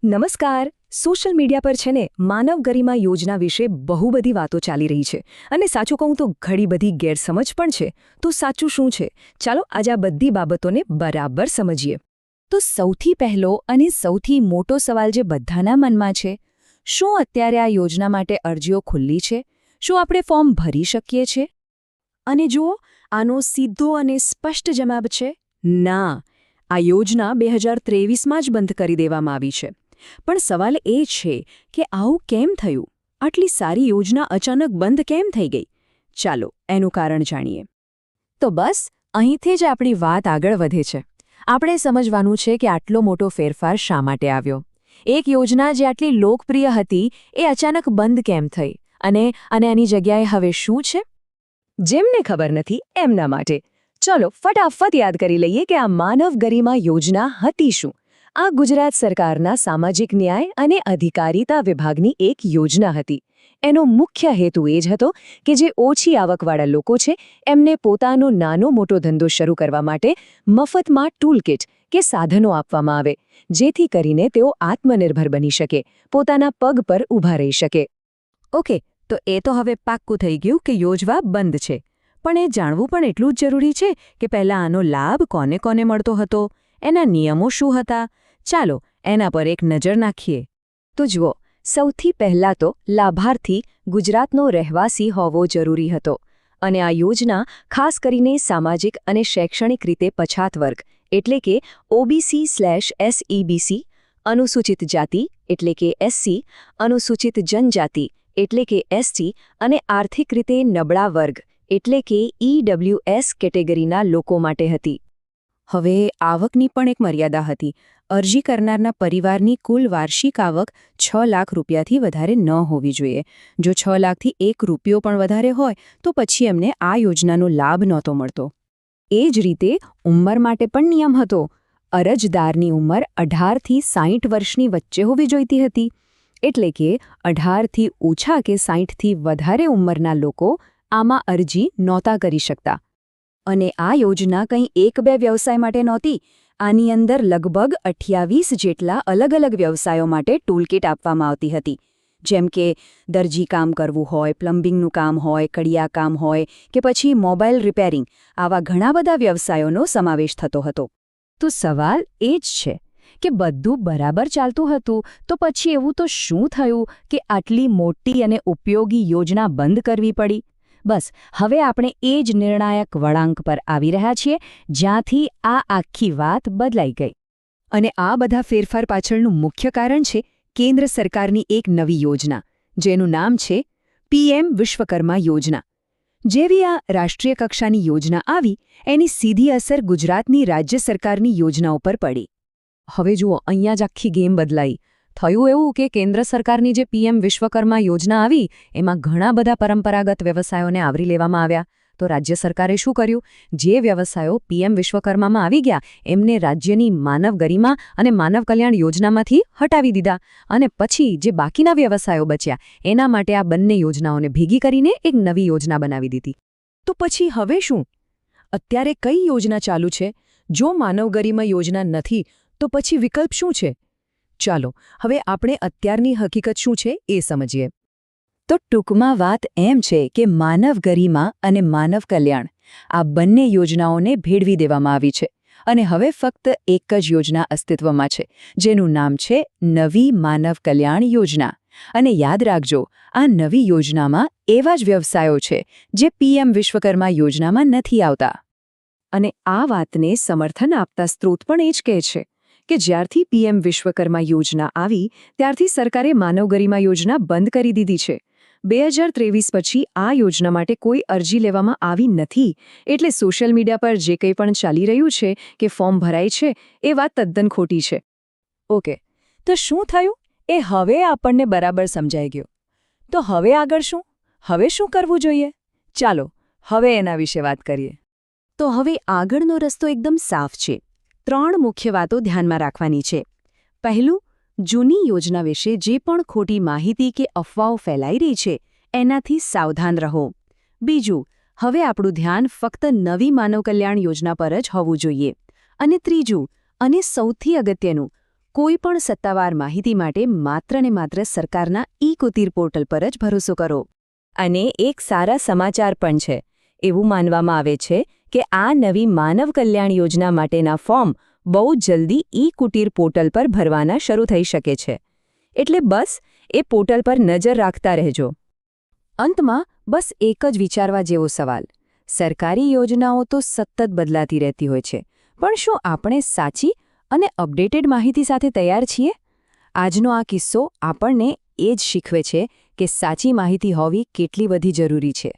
નમસ્કાર. Social media પર છે ને માનવ ગરિમા યોજના વિશે બહુ બધી વાતો ચાલી રહી છે અને સાચું કહું તો ઘણી બધી ગેરસમજ પણ છે. તો સાચું શું છે? ચાલો આજે આ બધી બાબતોને બરાબર સમજીએ. તો સૌથી પહેલો અને સૌથી મોટો સવાલ જે બધાના મનમાં છે, શું અત્યારે આ યોજના માટે અરજીઓ ખુલ્લી છે? શું આપણે ફોર્મ ભરી શકીએ છીએ? અને જુઓ, આનો સીધો અને સ્પષ્ટ જવાબ છે ના. આ યોજના 2023માં જ બંધ કરી દેવામાં આવી છે. પણ સવાલ એ છે કે આવું કેમ થયું? આટલી સારી યોજના અચાનક બંધ કેમ થઈ ગઈ? ચાલો એનું કારણ જાણીએ. તો બસ અહીંથી જ આપણી વાત આગળ વધે છે. આપણે સમજવાનું છે કે આટલો મોટો ફેરફાર શા માટે આવ્યો. એક યોજના જે આટલી લોકપ્રિય હતી એ અચાનક બંધ કેમ થઈ? અને એની જગ્યાએ હવે શું છે? જેમને ખબર નથી એમના માટે ચલો ફટાફટ યાદ કરી લઈએ કે આ માનવ ગરિમા યોજના હતી શું. આ ગુજરાત સરકારના સામાજિક ન્યાય અને અધિકારીતા વિભાગની એક યોજના હતી. એનો મુખ્ય હેતુ એ જ હતો કે જે ઓછી આવકવાળા લોકો છે એમને પોતાનો નાનો મોટો ધંધો શરૂ કરવા માટે મફતમાં ટૂલકિટ કે સાધનો આપવામાં આવે, જેથી કરીને તેઓ આત્મનિર્ભર બની શકે, પોતાના પગ પર ઊભા રહી શકે. ઓકે, તો એ તો હવે પાક્કું થઈ ગયું કે યોજના બંધ છે. પણ એ જાણવું પણ એટલું જ જરૂરી છે કે પહેલાં આનો લાભ કોને કોને મળતો હતો, એના નિયમો શું હતા. ચાલો એના પર એક નજર નાખીએ. તો જુઓ, સૌથી પહેલાં તો લાભાર્થી ગુજરાતનો રહેવાસી હોવો જરૂરી હતો. અને આ યોજના ખાસ કરીને સામાજિક અને શૈક્ષણિક રીતે પછાત વર્ગ એટલે કે OBC/SEBC, અનુસૂચિત જાતિ એટલે કે SC, અનુસૂચિત જનજાતિ એટલે કે ST અને આર્થિક રીતે નબળા વર્ગ એટલે કે EWS કેટેગરીના લોકો માટે હતી. હવે આવકની પણ એક મર્યાદા હતી. અરજી કરનારના પરિવારની કુલ વાર્ષિક આવક 6 લાખ રૂપિયાથી વધારે ન હોવી જોઈએ. જો 6 લાખથી 1 રૂપિયો પણ વધારે હોય તો પછી એમને આ યોજનાનો લાભ નહોતો મળતો. એ જ રીતે ઉંમર માટે પણ નિયમ હતો. અરજદારની ઉંમર 18થી 60 વર્ષની વચ્ચે હોવી જોઈતી હતી. એટલે કે 18થી ઓછા કે 60થી વધારે ઉંમરના લોકો આમાં અરજી નહોતા કરી શકતા. અને આ યોજના કંઈ 1-2 વ્યવસાય માટે નહોતી. આની અંદર લગભગ 28 જેટલા અલગ અલગ વ્યવસાયો માટે ટૂલકિટ આપવામાં આવતી હતી. જેમ કે દરજી કામ કરવું હોય, પ્લમ્બિંગનું કામ હોય, કડિયા કામ હોય કે પછી મોબાઈલ રિપેરિંગ, આવા ઘણા બધા વ્યવસાયોનો સમાવેશ થતો હતો. તો સવાલ એ જ છે કે બધું બરાબર ચાલતું હતું તો પછી એવું તો શું થયું કે આટલી મોટી અને ઉપયોગી યોજના બંધ કરવી પડી? બસ હવે આપણે એ જ નિર્ણાયક વળાંક પર આવી રહ્યા છીએ જ્યાંથી આ આખી વાત બદલાઈ ગઈ. અને આ બધા ફેરફાર પાછળનું મુખ્ય કારણ છે કેન્દ્ર સરકારની એક નવી યોજના, જેનું નામ છે PM વિશ્વકર્મા યોજના. જેવી આ રાષ્ટ્રીય કક્ષાની યોજના આવી એની સીધી અસર ગુજરાતની રાજ્ય સરકારની યોજનાઓ પર પડી. હવે જુઓ, અહીંયા જ આખી ગેમ બદલાઈ. થયું એવું કે કેન્દ્ર સરકારની જે PM વિશ્વકર્મા યોજના આવી એમાં ઘણા બધા પરંપરાગત વ્યવસાયોને આવરી લેવામાં આવ્યા. તો રાજ્ય સરકારે શું કર્યું? જે વ્યવસાયો PM વિશ્વકર્મામાં આવી ગયા એમને રાજ્યની માનવ ગરિમા અને માનવ કલ્યાણ યોજનામાંથી હટાવી દીધા. અને પછી જે બાકીના વ્યવસાયો બચ્યા એના માટે આ બંને યોજનાઓને ભેગી કરીને એક નવી યોજના બનાવી દીધી. તો પછી હવે શું? અત્યારે કઈ યોજના ચાલુ છે? જો માનવ ગરિમા યોજના નથી તો પછી વિકલ્પ શું છે? ચાલો હવે આપણે અત્યારની હકીકત શું છે એ સમજીએ. તો ટૂંકમાં વાત એમ છે કે માનવ ગરિમા અને માનવ કલ્યાણ આ બંને યોજનાઓને ભેળવી દેવામાં આવી છે. અને હવે ફક્ત એક જ યોજના અસ્તિત્વમાં છે, જેનું નામ છે નવી માનવ કલ્યાણ યોજના. અને યાદ રાખજો, આ નવી યોજનામાં એવા જ વ્યવસાયો છે જે PM વિશ્વકર્મા યોજનામાં નથી આવતા. અને આ વાતને સમર્થન આપતા સ્ત્રોત પણ એ જ કહે છે કે જ્યારથી PM વિશ્વકર્મા યોજના આવી ત્યારથી સરકારે માનવ ગરિમા યોજના બંધ કરી દીધી છે. 2023 પછી આ યોજના માટે કોઈ અરજી લેવામાં આવી નથી. એટલે સોશિયલ મીડિયા પર જે કંઈ પણ ચાલી રહ્યું છે કે ફોર્મ ભરાય છે એ વાત તદ્દન ખોટી છે. ઓકે, તો શું થયું એ હવે આપણને બરાબર સમજાઈ ગયું. તો હવે આગળ શું? હવે શું કરવું જોઈએ? ચાલો હવે એના વિશે વાત કરીએ. તો હવે આગળનો રસ્તો એકદમ સાફ છે. 3 મુખ્ય વાતો ધ્યાનમાં રાખવાની છે. પહેલું, જૂની યોજના વિશે જે પણ ખોટી માહિતી કે અફવાઓ ફેલાઈ રહી છે એનાથી સાવધાન રહો. બીજું, હવે આપણું ધ્યાન ફક્ત નવી માનવ કલ્યાણ યોજના પર જ હોવું જોઈએ. અને ત્રીજું, અને સૌથી અગત્યનું, કોઈ પણ સત્તાવાર માહિતી માટે માત્ર ને માત્ર સરકારના ઈ-કુટીર પોર્ટલ પર જ ભરોસો કરો. અને એક સારા સમાચાર પણ છે. એવું માનવામાં આવે છે કે આ નવી માનવ કલ્યાણ યોજના માટેના ફોર્મ બહુ જલ્દી ઈ-કુટીર પોર્ટલ પર ભરવાના શરૂ થઈ શકે છે. એટલે બસ એ પોર્ટલ પર નજર રાખતા રહેજો. અંતમાં બસ એક જ વિચારવા જેવો સવાલ. સરકારી યોજનાઓ તો સતત બદલાતી રહેતી હોય છે, પણ શું આપણે સાચી અને અપડેટેડ માહિતી સાથે તૈયાર છીએ? આજનો આ કિસ્સો આપણને એ જ શીખવે છે કે સાચી માહિતી હોવી કેટલી બધી જરૂરી છે.